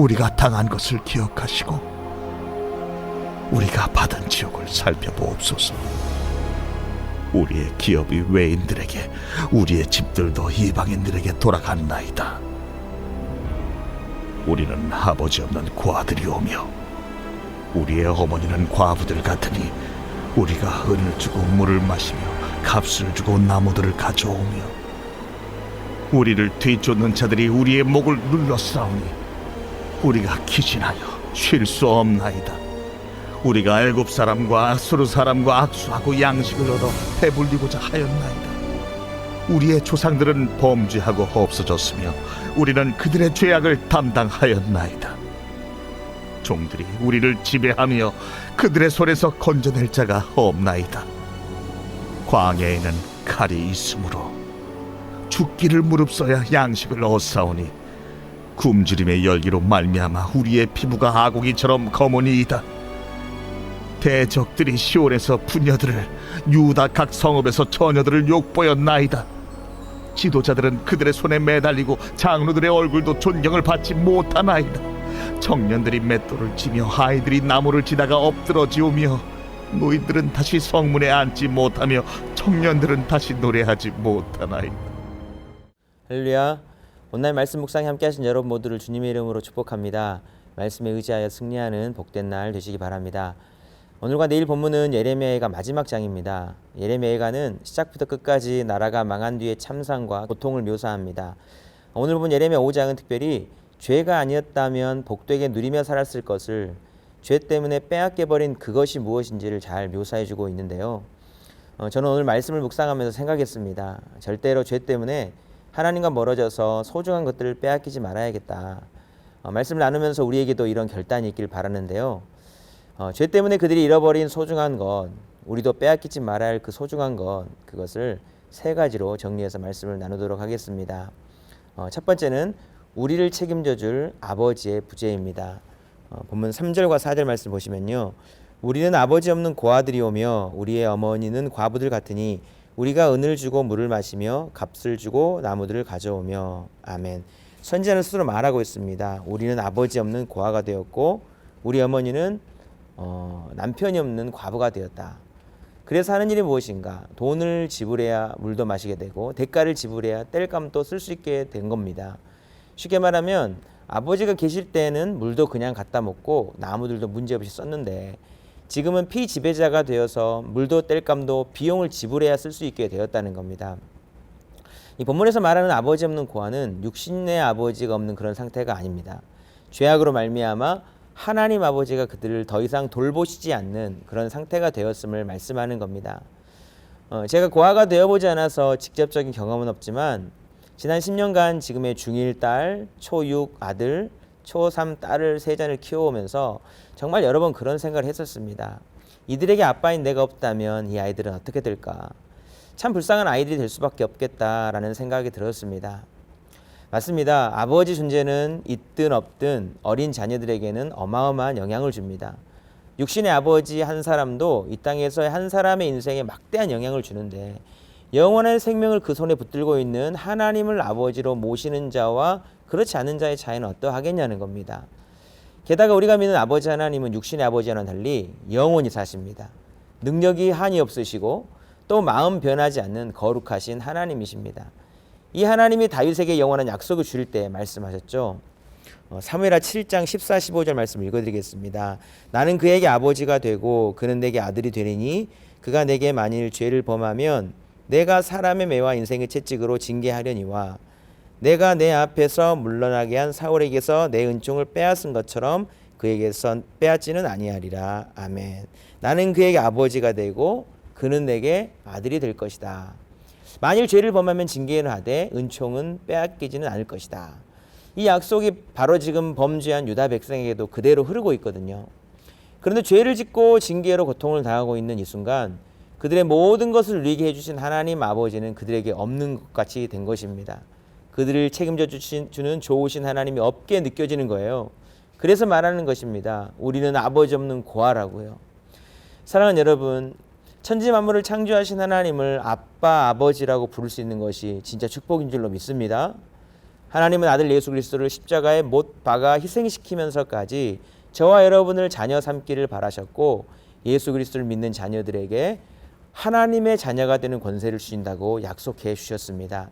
우리가 당한 것을 기억하시고 우리가 받은 지옥을 살펴보옵소서. 우리의 기업이 외인들에게, 우리의 집들도 이방인들에게 돌아갔나이다. 우리는 아버지 없는 고아들이오며 우리의 어머니는 과부들 같으니 우리가 은을 주고 물을 마시며 값을 주고 나무들을 가져오며 우리를 뒤쫓는 자들이 우리의 목을 눌러싸우니 우리가 기진하여 쉴 수 없나이다. 우리가 애굽 사람과 아수르 사람과 악수하고 양식을 얻어 배불리고자 하였나이다. 우리의 조상들은 범죄하고 없어졌으며 우리는 그들의 죄악을 담당하였나이다. 종들이 우리를 지배하며 그들의 손에서 건져낼 자가 없나이다. 광야에는 칼이 있으므로 죽기를 무릅써야 양식을 얻사오니 굶주림의 열기로 말미암아 우리의 피부가 아고기처럼 검으니이다. 대적들이 시온에서 부녀들을, 유다 각 성읍에서 처녀들을 욕보였나이다. 지도자들은 그들의 손에 매달리고 장로들의 얼굴도 존경을 받지 못하나이다. 청년들이 맷돌을 치며 아이들이 나무를 치다가 엎드러지오며 노인들은 다시 성문에 앉지 못하며 청년들은 다시 노래하지 못하나이다. 할렐루야. 오늘 말씀 묵상에 함께 하신 여러분 모두를 주님의 이름으로 축복합니다. 말씀에 의지하여 승리하는 복된 날 되시기 바랍니다. 오늘과 내일 본문은 예레미야가 마지막 장입니다. 예레미야는 시작부터 끝까지 나라가 망한 뒤의 참상과 고통을 묘사합니다. 오늘 본 예레미야 5장은 특별히 죄가 아니었다면 복되게 누리며 살았을 것을 죄 때문에 빼앗겨버린 그것이 무엇인지를 잘 묘사해주고 있는데요. 저는 오늘 말씀을 묵상하면서 생각했습니다. 절대로 죄 때문에 하나님과 멀어져서 소중한 것들을 빼앗기지 말아야겠다. 말씀을 나누면서 우리에게도 이런 결단이 있길 바라는데요. 죄 때문에 그들이 잃어버린 소중한 것, 우리도 빼앗기지 말아야 할 그 소중한 것, 그것을 세 가지로 정리해서 말씀을 나누도록 하겠습니다. 첫 번째는 우리를 책임져 줄 아버지의 부재입니다. 본문 3절과 4절 말씀 보시면요. 우리는 아버지 없는 고아들이오며 우리의 어머니는 과부들 같으니 우리가 은을 주고 물을 마시며 값을 주고 나무들을 가져오며. 아멘. 선지자는 스스로 말하고 있습니다. 우리는 아버지 없는 고아가 되었고 우리 어머니는 남편이 없는 과부가 되었다. 그래서 하는 일이 무엇인가? 돈을 지불해야 물도 마시게 되고 대가를 지불해야 땔감도 쓸 수 있게 된 겁니다. 쉽게 말하면 아버지가 계실 때는 물도 그냥 갖다 먹고 나무들도 문제없이 썼는데 지금은 피지배자가 되어서 물도 땔감도 비용을 지불해야 쓸 수 있게 되었다는 겁니다. 이 본문에서 말하는 아버지 없는 고아는 육신의 아버지가 없는 그런 상태가 아닙니다. 죄악으로 말미암아 하나님 아버지가 그들을 더 이상 돌보시지 않는 그런 상태가 되었음을 말씀하는 겁니다. 제가 고아가 되어보지 않아서 직접적인 경험은 없지만 지난 10년간 지금의 중1 딸, 초6 아들, 초3 딸을 세 잔을 키워오면서 정말 여러 번 그런 생각을 했었습니다. 이들에게 아빠인 내가 없다면 이 아이들은 어떻게 될까? 참 불쌍한 아이들이 될 수밖에 없겠다라는 생각이 들었습니다. 맞습니다. 아버지 존재는 있든 없든 어린 자녀들에게는 어마어마한 영향을 줍니다. 육신의 아버지 한 사람도 이 땅에서의 한 사람의 인생에 막대한 영향을 주는데 영원한 생명을 그 손에 붙들고 있는 하나님을 아버지로 모시는 자와 그렇지 않은 자의 차이는 어떠하겠냐는 겁니다. 게다가 우리가 믿는 아버지 하나님은 육신의 아버지와는 달리 영원히 사십니다. 능력이 한이 없으시고 또 마음 변하지 않는 거룩하신 하나님이십니다. 이 하나님이 다윗에게 영원한 약속을 주실 때 말씀하셨죠. 사무엘하 7장 14, 15절 말씀 읽어드리겠습니다. 나는 그에게 아버지가 되고 그는 내게 아들이 되리니 그가 내게 만일 죄를 범하면 내가 사람의 매와 인생의 채찍으로 징계하려니와 내가 내 앞에서 물러나게 한 사울에게서 내 은총을 빼앗은 것처럼 그에게서 빼앗지는 아니하리라. 아멘. 나는 그에게 아버지가 되고 그는 내게 아들이 될 것이다. 만일 죄를 범하면 징계는 하되 은총은 빼앗기지는 않을 것이다. 이 약속이 바로 지금 범죄한 유다 백성에게도 그대로 흐르고 있거든요. 그런데 죄를 짓고 징계로 고통을 당하고 있는 이 순간 그들의 모든 것을 누리게 해주신 하나님 아버지는 그들에게 없는 것 같이 된 것입니다. 그들을 책임져 주는 좋으신 하나님이 없게 느껴지는 거예요. 그래서 말하는 것입니다. 우리는 아버지 없는 고아라고요. 사랑하는 여러분, 천지 만물을 창조하신 하나님을 아빠, 아버지라고 부를 수 있는 것이 진짜 축복인 줄로 믿습니다. 하나님은 아들 예수 그리스도를 십자가에 못 박아 희생시키면서까지 저와 여러분을 자녀 삼기를 바라셨고 예수 그리스도를 믿는 자녀들에게 하나님의 자녀가 되는 권세를 주신다고 약속해 주셨습니다.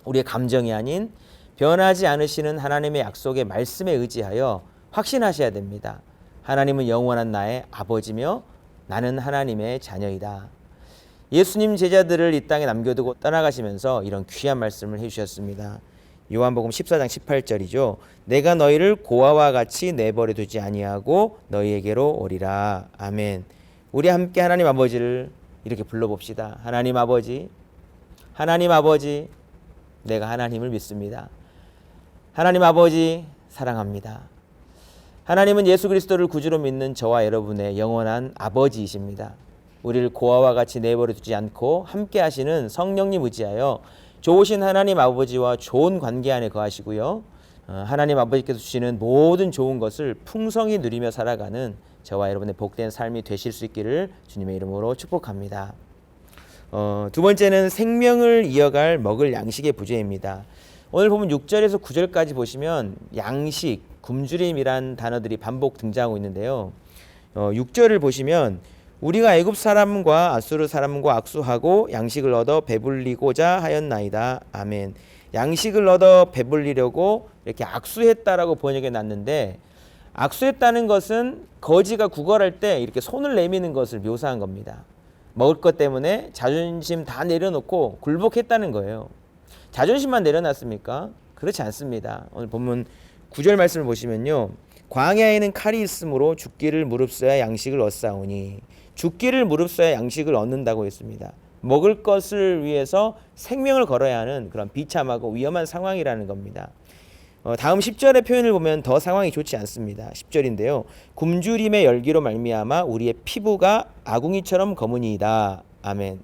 우리의 감정이 아닌 변하지 않으시는 하나님의 약속의 말씀에 의지하여 확신하셔야 됩니다. 하나님은 영원한 나의 아버지며 나는 하나님의 자녀이다. 예수님 제자들을 이 땅에 남겨두고 떠나가시면서 이런 귀한 말씀을 해주셨습니다. 요한복음 14장 18절이죠. 내가 너희를 고아와 같이 내버려 두지 아니하고 너희에게로 오리라. 아멘. 우리 함께 하나님 아버지를 이렇게 불러봅시다. 하나님 아버지, 하나님 아버지, 내가 하나님을 믿습니다. 하나님 아버지 사랑합니다. 하나님은 예수 그리스도를 구주로 믿는 저와 여러분의 영원한 아버지이십니다. 우리를 고아와 같이 내버려 두지 않고 함께 하시는 성령님 의지하여 좋으신 하나님 아버지와 좋은 관계 안에 거하시고요. 하나님 아버지께서 주시는 모든 좋은 것을 풍성히 누리며 살아가는 저와 여러분의 복된 삶이 되실 수 있기를 주님의 이름으로 축복합니다. 두 번째는 생명을 이어갈 먹을 양식의 부재입니다. 오늘 보면 6절에서 9절까지 보시면 양식, 굶주림이란 단어들이 반복 등장하고 있는데요. 6절을 보시면 우리가 애굽 사람과 아수르 사람과 악수하고 양식을 얻어 배불리고자 하였나이다. 아멘. 양식을 얻어 배불리려고 이렇게 악수했다라고 번역해 놨는데 악수했다는 것은 거지가 구걸할 때 이렇게 손을 내미는 것을 묘사한 겁니다. 먹을 것 때문에 자존심 다 내려놓고 굴복했다는 거예요. 자존심만 내려놨습니까? 그렇지 않습니다. 오늘 본문 9절 말씀을 보시면요. 광야에는 칼이 있으므로 죽기를 무릅써야 양식을 얻사오니 죽기를 무릅써야 양식을 얻는다고 했습니다. 먹을 것을 위해서 생명을 걸어야 하는 그런 비참하고 위험한 상황이라는 겁니다. 다음 10절의 표현을 보면 더 상황이 좋지 않습니다. 10절인데요. 굶주림의 열기로 말미암아 우리의 피부가 아궁이처럼 검으니이다. 아멘.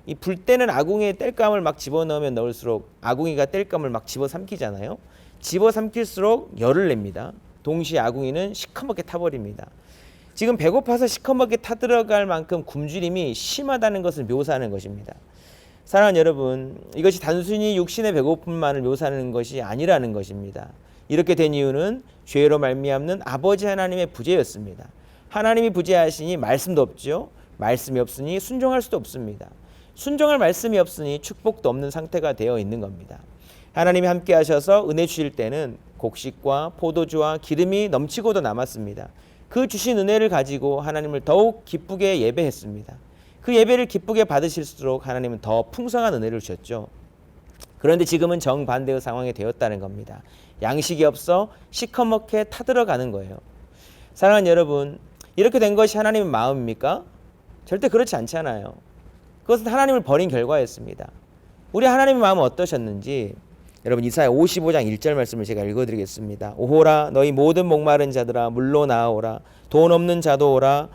이 불 때는 아궁이에 땔감을 막 집어넣으면 넣을수록 아궁이가 땔감을 막 집어삼키잖아요. 집어삼킬수록 열을 냅니다. 동시에 아궁이는 시커멓게 타버립니다. 지금 배고파서 시커멓게 타들어갈 만큼 굶주림이 심하다는 것을 묘사하는 것입니다. 사랑하는 여러분, 이것이 단순히 육신의 배고픔만을 묘사하는 것이 아니라는 것입니다. 이렇게 된 이유는 죄로 말미암는 아버지 하나님의 부재였습니다. 하나님이 부재하시니 말씀도 없죠. 말씀이 없으니 순종할 수도 없습니다. 순종할 말씀이 없으니 축복도 없는 상태가 되어 있는 겁니다. 하나님이 함께 하셔서 은혜 주실 때는 곡식과 포도주와 기름이 넘치고도 남았습니다. 그 주신 은혜를 가지고 하나님을 더욱 기쁘게 예배했습니다. 그 예배를 기쁘게 받으실수록 하나님은 더 풍성한 은혜를 주셨죠. 그런데 지금은 정반대의 상황이 되었다는 겁니다. 양식이 없어 시커멓게 타들어가는 거예요. 사랑하는 여러분, 이렇게 된 것이 하나님의 마음입니까? 절대 그렇지 않잖아요. 그것은 하나님을 버린 결과였습니다. 우리 하나님의 마음은 어떠셨는지 여러분 이사야 55장 1절 말씀을 제가 읽어드리겠습니다. 오호라 너희 모든 목마른 자들아 물로 나아오라. 돈 없는 자도 오라.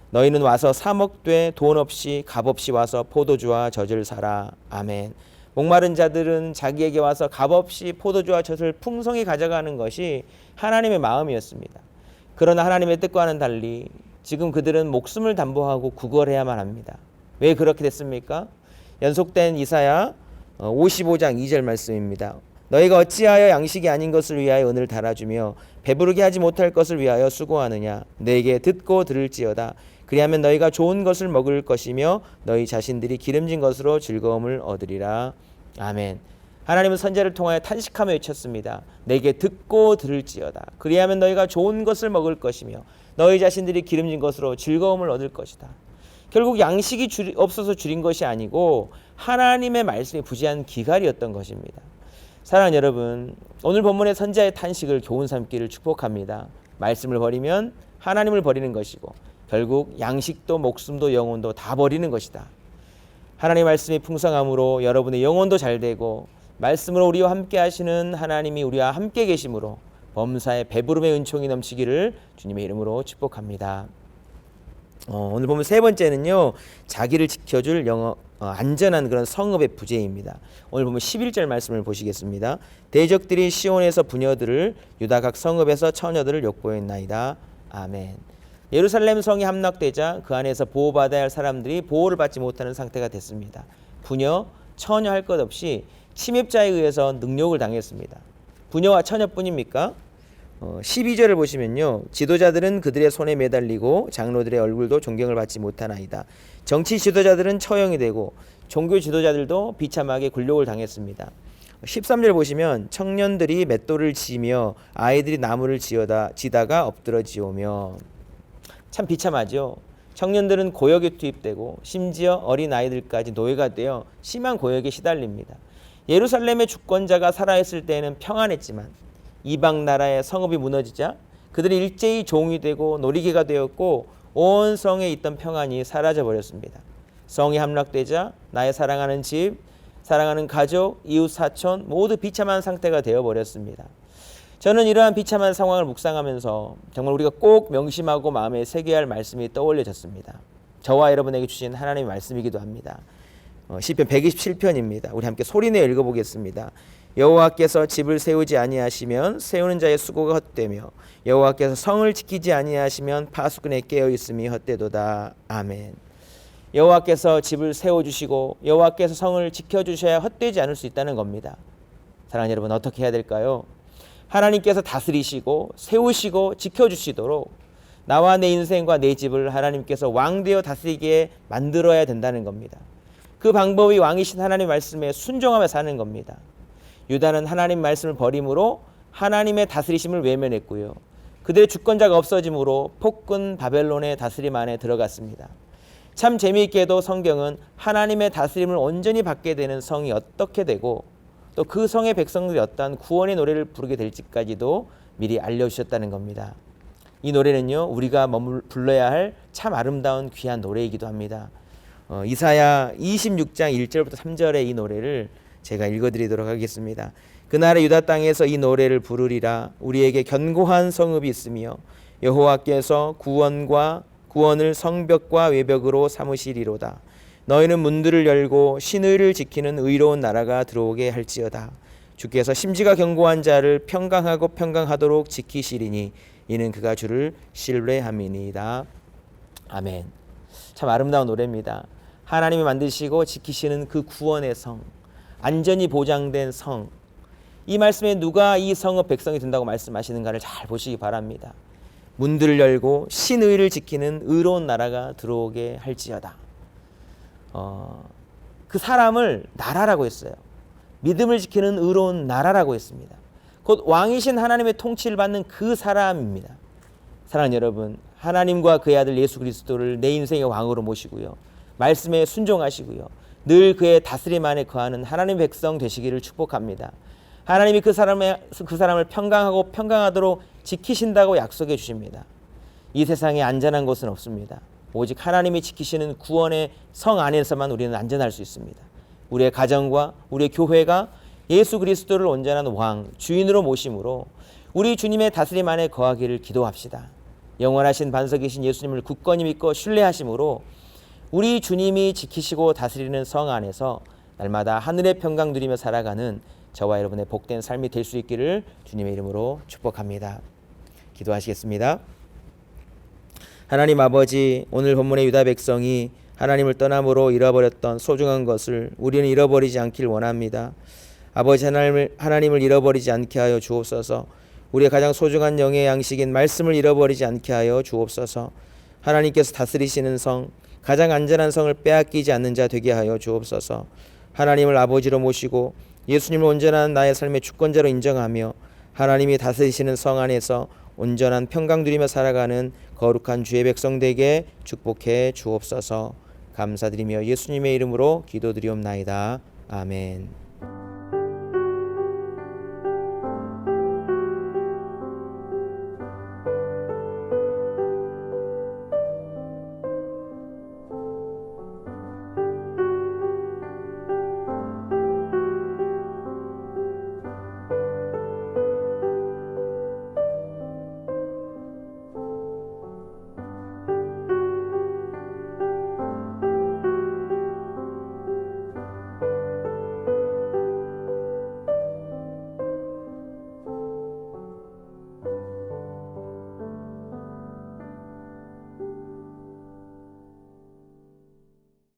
너희는 와서 사 먹되 돈 없이 값 없이 와서 포도주와 젖을 사라. 아멘. 목마른 자들은 자기에게 와서 값 없이 포도주와 젖을 풍성히 가져가는 것이 하나님의 마음이었습니다. 그러나 하나님의 뜻과는 달리 지금 그들은 목숨을 담보하고 구걸해야만 합니다. 왜 그렇게 됐습니까? 연속된 이사야 55장 2절 말씀입니다. 너희가 어찌하여 양식이 아닌 것을 위하여 은을 달아주며 배부르게 하지 못할 것을 위하여 수고하느냐. 내게 듣고 들을지어다. 그리하면 너희가 좋은 것을 먹을 것이며 너희 자신들이 기름진 것으로 즐거움을 얻으리라. 아멘. 하나님은 선지자를 통하여 탄식하며 외쳤습니다. 내게 듣고 들을지어다. 그리하면 너희가 좋은 것을 먹을 것이며 너희 자신들이 기름진 것으로 즐거움을 얻을 것이다. 결국 양식이 없어서 줄인 것이 아니고 하나님의 말씀이 부재한 기갈이었던 것입니다. 사랑하는 여러분, 오늘 본문의 선지자의 탄식을 교훈 삼기를 축복합니다. 말씀을 버리면 하나님을 버리는 것이고 결국 양식도 목숨도 영혼도 다 버리는 것이다. 하나님의 말씀이 풍성함으로 여러분의 영혼도 잘되고 말씀으로 우리와 함께 하시는 하나님이 우리와 함께 계심으로 범사에 배부름의 은총이 넘치기를 주님의 이름으로 축복합니다. 오늘 보면 세 번째는요, 자기를 지켜줄 안전한 그런 성읍의 부재입니다. 오늘 보면 11절 말씀을 보시겠습니다. 대적들이 시온에서 부녀들을 유다 각 성읍에서 처녀들을 욕보였나이다. 아멘. 예루살렘 성이 함락되자 그 안에서 보호받아야 할 사람들이 보호를 받지 못하는 상태가 됐습니다. 부녀, 처녀 할 것 없이 침입자에 의해서 능욕을 당했습니다. 부녀와 처녀뿐입니까? 12절을 보시면요. 지도자들은 그들의 손에 매달리고 장로들의 얼굴도 존경을 받지 못하나이다. 정치 지도자들은 처형이 되고 종교 지도자들도 비참하게 굴욕을 당했습니다. 13절 보시면 청년들이 맷돌을 지며 아이들이 나무를 지다가 엎드러지오며. 참 비참하죠. 청년들은 고역에 투입되고 심지어 어린 아이들까지 노예가 되어 심한 고역에 시달립니다. 예루살렘의 주권자가 살아있을 때에는 평안했지만 이방 나라의 성읍이 무너지자 그들이 일제히 종이 되고 놀이개가 되었고 온 성에 있던 평안이 사라져 버렸습니다. 성이 함락되자 나의 사랑하는 집, 사랑하는 가족, 이웃 사촌 모두 비참한 상태가 되어 버렸습니다. 저는 이러한 비참한 상황을 묵상하면서 정말 우리가 꼭 명심하고 마음에 새겨야 할 말씀이 떠올려졌습니다. 저와 여러분에게 주신 하나님의 말씀이기도 합니다. 시편 127편입니다. 우리 함께 소리내어 읽어보겠습니다. 여호와께서 집을 세우지 아니하시면 세우는 자의 수고가 헛되며 여호와께서 성을 지키지 아니하시면 파수꾼의 깨어있음이 헛되도다. 아멘. 여호와께서 집을 세워주시고 여호와께서 성을 지켜주셔야 헛되지 않을 수 있다는 겁니다. 사랑하는 여러분, 어떻게 해야 될까요? 하나님께서 다스리시고 세우시고 지켜주시도록 나와 내 인생과 내 집을 하나님께서 왕되어 다스리게 만들어야 된다는 겁니다. 그 방법이 왕이신 하나님의 말씀에 순종하며 사는 겁니다. 유다는 하나님 말씀을 버림으로 하나님의 다스리심을 외면했고요. 그들의 주권자가 없어짐으로 폭군 바벨론의 다스림 안에 들어갔습니다. 참 재미있게도 성경은 하나님의 다스림을 온전히 받게 되는 성이 어떻게 되고 또 그 성의 백성들이 어떠한 구원의 노래를 부르게 될지까지도 미리 알려주셨다는 겁니다. 이 노래는요, 우리가 불러야 할 참 아름다운 귀한 노래이기도 합니다. 이사야 26장 1절부터 3절의 이 노래를 제가 읽어드리도록 하겠습니다. 그날의 유다 땅에서 이 노래를 부르리라. 우리에게 견고한 성읍이 있으며 여호와께서 구원을 성벽과 외벽으로 삼으시리로다. 너희는 문들을 열고 신의를 지키는 의로운 나라가 들어오게 할지어다. 주께서 심지가 견고한 자를 평강하고 평강하도록 지키시리니 이는 그가 주를 신뢰함이니이다. 아멘. 참 아름다운 노래입니다. 하나님이 만드시고 지키시는 그 구원의 성, 안전이 보장된 성, 이 말씀에 누가 이 성읍 백성이 된다고 말씀하시는가를 잘 보시기 바랍니다. 문들을 열고 신의를 지키는 의로운 나라가 들어오게 할지어다. 그 사람을 나라라고 했어요. 믿음을 지키는 의로운 나라라고 했습니다. 곧 왕이신 하나님의 통치를 받는 그 사람입니다. 사랑하는 여러분, 하나님과 그의 아들 예수 그리스도를 내 인생의 왕으로 모시고요, 말씀에 순종하시고요, 늘 그의 다스림 안에 거하는 하나님의 백성 되시기를 축복합니다. 하나님이 그 사람을 평강하고 평강하도록 지키신다고 약속해 주십니다. 이 세상에 안전한 곳은 없습니다. 오직 하나님이 지키시는 구원의 성 안에서만 우리는 안전할 수 있습니다. 우리의 가정과 우리의 교회가 예수 그리스도를 온전한 왕, 주인으로 모심으로 우리 주님의 다스림 안에 거하기를 기도합시다. 영원하신 반석이신 예수님을 굳건히 믿고 신뢰하심으로 우리 주님이 지키시고 다스리는 성 안에서 날마다 하늘의 평강 누리며 살아가는 저와 여러분의 복된 삶이 될 수 있기를 주님의 이름으로 축복합니다. 기도하시겠습니다. 하나님 아버지, 오늘 본문의 유다 백성이 하나님을 떠남으로 잃어버렸던 소중한 것을 우리는 잃어버리지 않길 원합니다. 아버지, 하나님을 잃어버리지 않게 하여 주옵소서. 우리의 가장 소중한 영의 양식인 말씀을 잃어버리지 않게 하여 주옵소서. 하나님께서 다스리시는 성, 가장 안전한 성을 빼앗기지 않는 자 되게 하여 주옵소서. 하나님을 아버지로 모시고 예수님을 온전한 나의 삶의 주권자로 인정하며 하나님이 다스리시는 성 안에서 온전한 평강 누리며 살아가는 거룩한 주의 백성 되게 축복해 주옵소서. 감사드리며 예수님의 이름으로 기도드리옵나이다. 아멘.